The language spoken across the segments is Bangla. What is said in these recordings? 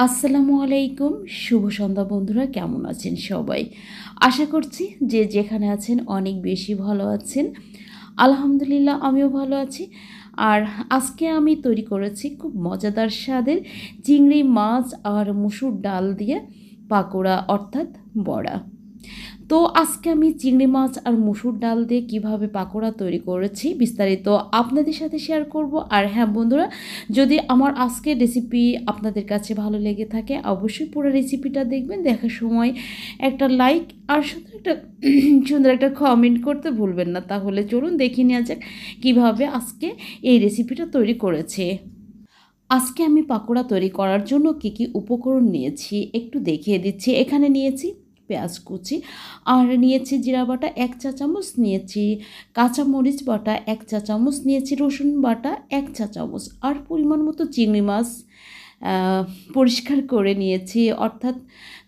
আসসালামু আলাইকুম, শুভ সন্ধ্যা বন্ধুরা। কেমন আছেন সবাই? আশা করছি যে যেখানে আছেন অনেক বেশি ভালো আছেন। আলহামদুলিল্লাহ আমিও ভালো আছি। আর আজকে আমি তৈরি করেছি খুব মজাদার স্বাদের চিংড়ি মাছ আর মসুর ডাল দিয়ে পাকোড়া অর্থাৎ বড়া। তো আজকে আমি চিংড়ি মাছ আর মসুর ডাল দিয়ে কিভাবে পাকোড়া তৈরি করেছি বিস্তারিত আপনাদের সাথে শেয়ার করব। আর হ্যাঁ বন্ধুরা, যদি আমার আজকের রেসিপি আপনাদের কাছে ভালো লেগে থাকে অবশ্যই পুরো রেসিপিটা দেখবেন। দেখার সময় একটা লাইক আর সুন্দর একটা সুন্দর একটা কমেন্ট করতে ভুলবেন না। তাহলে চলুন দেখে নেওয়া যাক কীভাবে আজকে এই রেসিপিটা তৈরি করেছে। আজকে আমি পাকোড়া তৈরি করার জন্য কী কী উপকরণ নিয়েছি একটু দেখিয়ে দিচ্ছি। এখানে নিয়েছি পেঁয়াজ কুচি, আর নিয়েছি জিরা বাটা 1 চা চামচ, নিয়েছি কাঁচামরিচ বাটা 1 চা চামচ, নিয়েছি রসুন বাটা 1 চা চামচ, আর পরিমাণ মতো চিংড়ি মাছ পরিষ্কার করে নিয়েছি, অর্থাৎ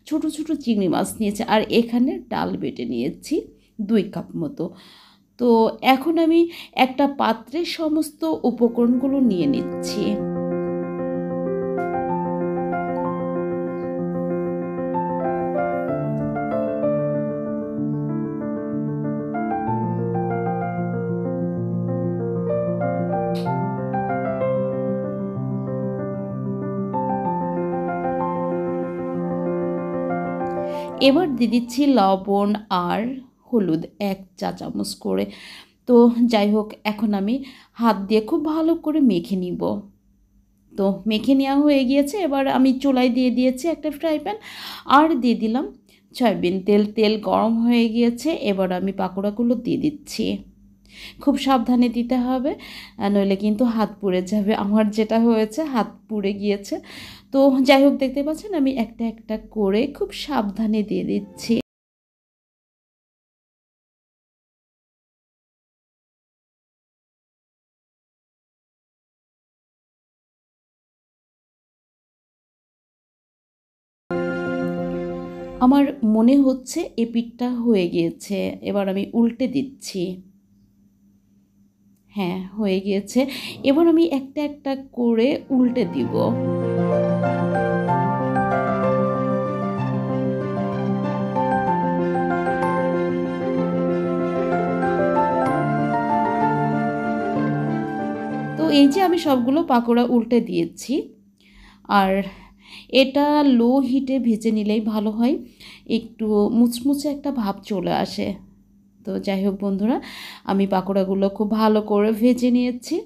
ছোট ছোট চিংড়ি মাছ নিয়েছি। আর এখানে ডাল বেটে নিয়েছি 2 কাপ মতো। তো এখন আমি একটা পাত্রে সমস্ত উপকরণগুলো নিয়ে নিচ্ছি। এবার দিয়ে দিচ্ছি লবণ আর হলুদ 1 চা চামচ করে। তো যাই হোক, এখন আমি হাত দিয়ে খুব ভালো করে মেখে নিব। তো মেখে নেওয়া হয়ে গিয়েছে। এবার আমি চুলায় দিয়ে দিয়েছি একটা ফ্রাই প্যান, আর দিয়ে দিলাম সয়াবিন তেল। তেল গরম হয়ে গিয়েছে, এবার আমি পাকোড়াগুলো দিয়ে দিচ্ছি। খুব সাবধানে দিতে হবে, নইলে কিন্তু হাত পুড়ে যাবে। আমার যেটা হয়েছে, হাত পুড়ে গিয়েছে। তো যাই হোক, দেখতে পাচ্ছেন আমি একটা একটা করে খুব সাবধানে দিয়ে দিচ্ছি। আমার মনে হচ্ছে এ পিঠটা হয়ে গিয়েছে, এবার আমি উল্টে দিচ্ছি। হ্যাঁ, হয়ে গিয়েছে। এবার আমি একটা একটা করে উল্টে দিব। তো এই যে আমি সবগুলো পাকোড়া উল্টে দিয়েছি। আর এটা লো হিটে ভেজে নিলেই ভালো হয়, একটু মুচমুচে একটা ভাব চলে আসে। তো যাই হোক বন্ধুরা, আমি পাকোড়াগুলো খুব ভালো করে ভেজে নিয়েছি।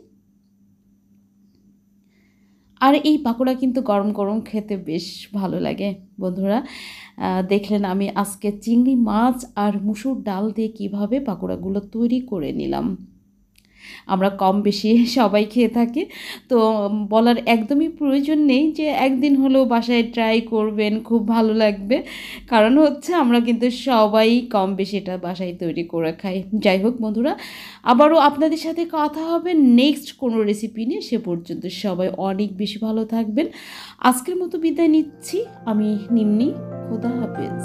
আর এই পাকোড়া কিন্তু গরম গরম খেতে বেশ ভালো লাগে বন্ধুরা। দেখলেন আমি আজকে চিংড়ি মাছ আর মুসুর ডাল দিয়ে কীভাবে পাকোড়াগুলো তৈরি করে নিলাম। আমরা কম বেশি সবাই খেয়ে থাকি। তো বলার একদমই প্রয়োজন নেই যে একদিন হলেও বাসায় ট্রাই করবেন, খুব ভালো লাগবে। কারণ হচ্ছে আমরা কিন্তু সবাই কম বেশি এটা বাসায় তৈরি করে খাই। যাই হোক বন্ধুরা, আবারও আপনাদের সাথে কথা হবে নেক্সট কোনো রেসিপি নিয়ে। সে পর্যন্ত সবাই অনেক বেশি ভালো থাকবেন। আজকের মতো বিদায় নিচ্ছি আমি, নিম্নি। খোদা হাফেজ।